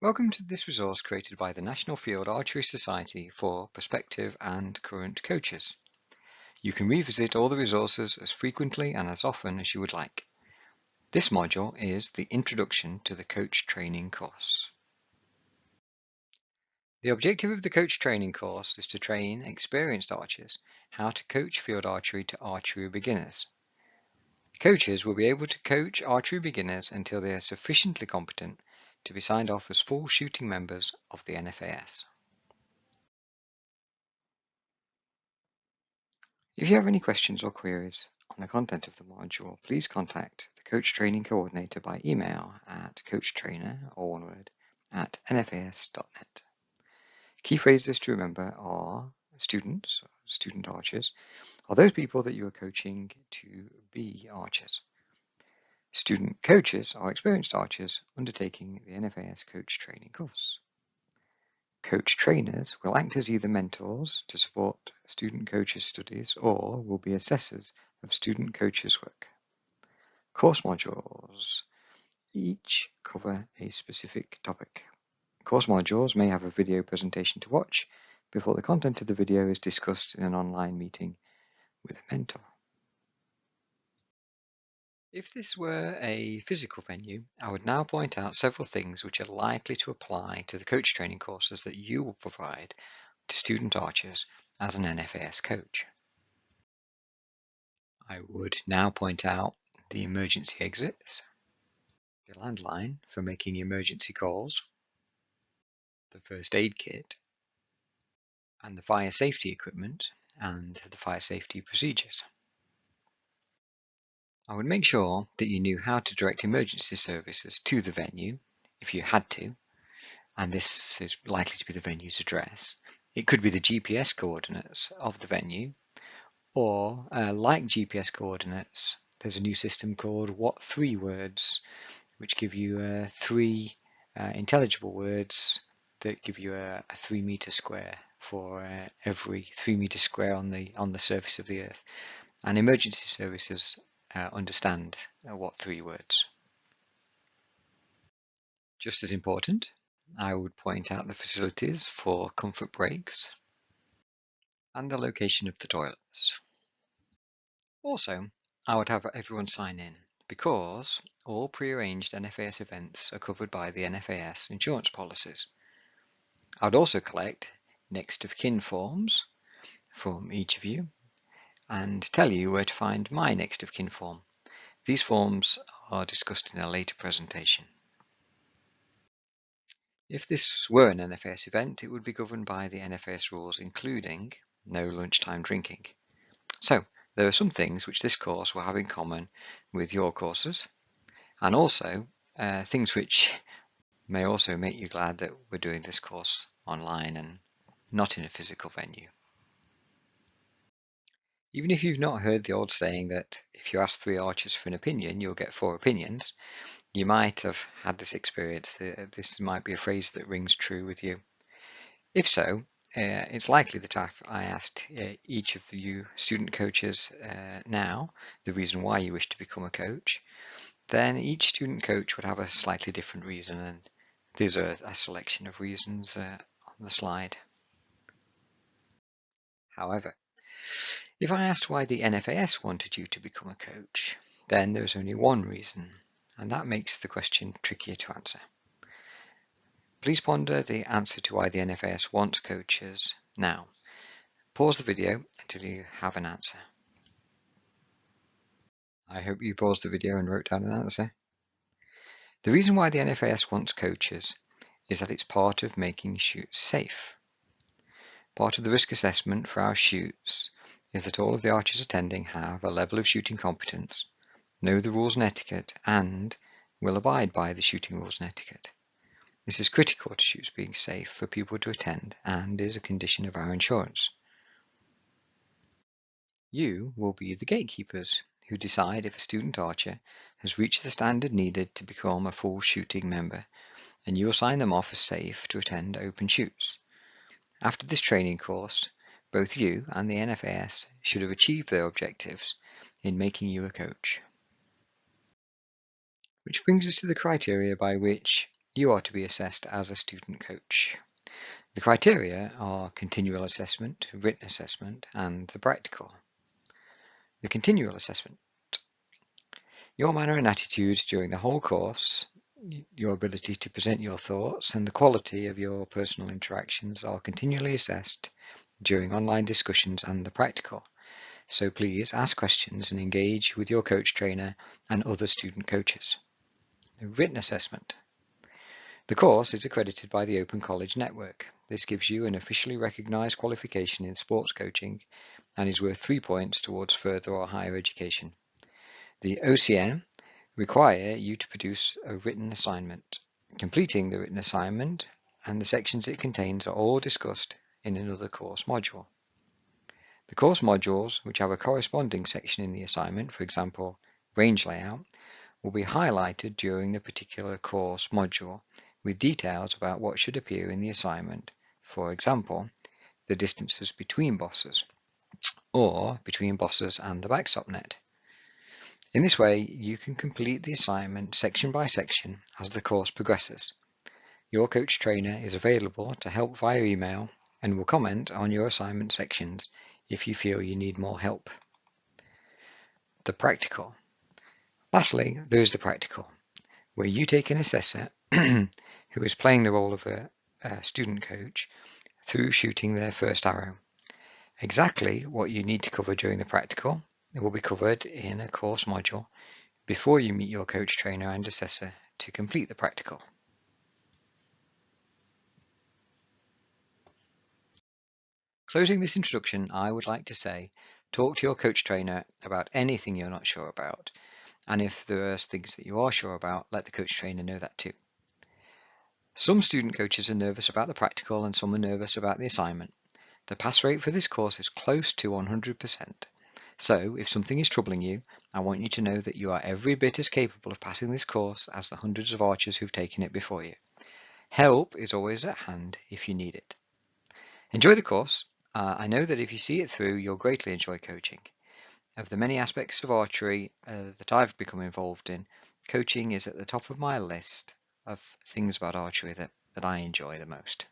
Welcome to this resource created by the National Field Archery Society for prospective and current coaches. You can revisit all the resources as frequently and as often as you would like. This module is the Introduction to the Coach Training course. The objective of the Coach Training course is to train experienced archers how to coach field archery to archery beginners. Coaches will be able to coach archery beginners until they are sufficiently competent to be signed off as full shooting members of the NFAS. If you have any questions or queries on the content of the module, please contact the Coach Training Coordinator by email at coachtrainer, all one word, @nfas.net. Key phrases to remember are students, student archers, are those people that you are coaching to be archers. Student coaches are experienced archers undertaking the NFAS Coach Training course. Coach trainers will act as either mentors to support student coaches' studies or will be assessors of student coaches' work. Course modules each cover a specific topic. Course modules may have a video presentation to watch before the content of the video is discussed in an online meeting with a mentor. If this were a physical venue, I would now point out several things which are likely to apply to the coach training courses that you will provide to student archers as an NFAS coach. I would now point out the emergency exits, the landline for making emergency calls, the first aid kit, and the fire safety equipment and the fire safety procedures. I would make sure that you knew how to direct emergency services to the venue if you had to, and this is likely to be the venue's address. It could be the GPS coordinates of the venue, or like GPS coordinates, there's a new system called What 3 Words, which give you 3 intelligible words that give you a 3 meter square for every 3 meter square on the surface of the earth. And emergency services understand what 3 words. Just as important, I would point out the facilities for comfort breaks and the location of the toilets. Also, I would have everyone sign in because all pre-arranged NFAS events are covered by the NFAS insurance policies. I would also collect next of kin forms from each of you and tell you where to find my next of kin form. These forms are discussed in a later presentation. If this were an NFAS event, it would be governed by the NFAS rules, including no lunchtime drinking. So, there are some things which this course will have in common with your courses, and also things which may also make you glad that we're doing this course online and not in a physical venue. Even if you've not heard the old saying that if you ask 3 archers for an opinion, you'll get 4 opinions, you might have had this experience. This might be a phrase that rings true with you. If so, it's likely that if I asked each of you student coaches now the reason why you wish to become a coach, then each student coach would have a slightly different reason, and these are a selection of reasons on the slide. However, if I asked why the NFAS wanted you to become a coach, then there's only one reason, and that makes the question trickier to answer. Please ponder the answer to why the NFAS wants coaches now. Pause the video until you have an answer. I hope you paused the video and wrote down an answer. The reason why the NFAS wants coaches is that it's part of making shoots safe. Part of the risk assessment for our shoots is that all of the archers attending have a level of shooting competence, know the rules and etiquette, and will abide by the shooting rules and etiquette. This is critical to shoots being safe for people to attend and is a condition of our insurance. You will be the gatekeepers who decide if a student archer has reached the standard needed to become a full shooting member, and you will sign them off as safe to attend open shoots. After this training course, both you and the NFAS should have achieved their objectives in making you a coach. Which brings us to the criteria by which you are to be assessed as a student coach. The criteria are continual assessment, written assessment, and the practical. The continual assessment. Your manner and attitude during the whole course, your ability to present your thoughts, and the quality of your personal interactions are continually assessed during online discussions and the practical. So please ask questions and engage with your coach trainer and other student coaches. The written assessment. The course is accredited by the Open College Network. This gives you an officially recognised qualification in sports coaching and is worth 3 points towards further or higher education. The OCN require you to produce a written assignment. Completing the written assignment and the sections it contains are all discussed in another course module. The course modules, which have a corresponding section in the assignment, for example, range layout, will be highlighted during the particular course module with details about what should appear in the assignment, for example, the distances between bosses, or between bosses and the backstop net. In this way, you can complete the assignment section by section as the course progresses. Your coach trainer is available to help via email and will comment on your assignment sections if you feel you need more help. The practical. Lastly, there is the practical, where you take an assessor who is playing the role of a student coach through shooting their first arrow. Exactly what you need to cover during the practical will be covered in a course module before you meet your coach trainer and assessor to complete the practical. Closing this introduction, I would like to say, talk to your coach trainer about anything you're not sure about, and if there are things that you are sure about, let the coach trainer know that too. Some student coaches are nervous about the practical and some are nervous about the assignment. The pass rate for this course is close to 100%. So, if something is troubling you, I want you to know that you are every bit as capable of passing this course as the hundreds of archers who've taken it before you. Help is always at hand if you need it. Enjoy the course. I know that if you see it through, you'll greatly enjoy coaching. Of the many aspects of archery that I've become involved in, coaching is at the top of my list of things about archery that I enjoy the most.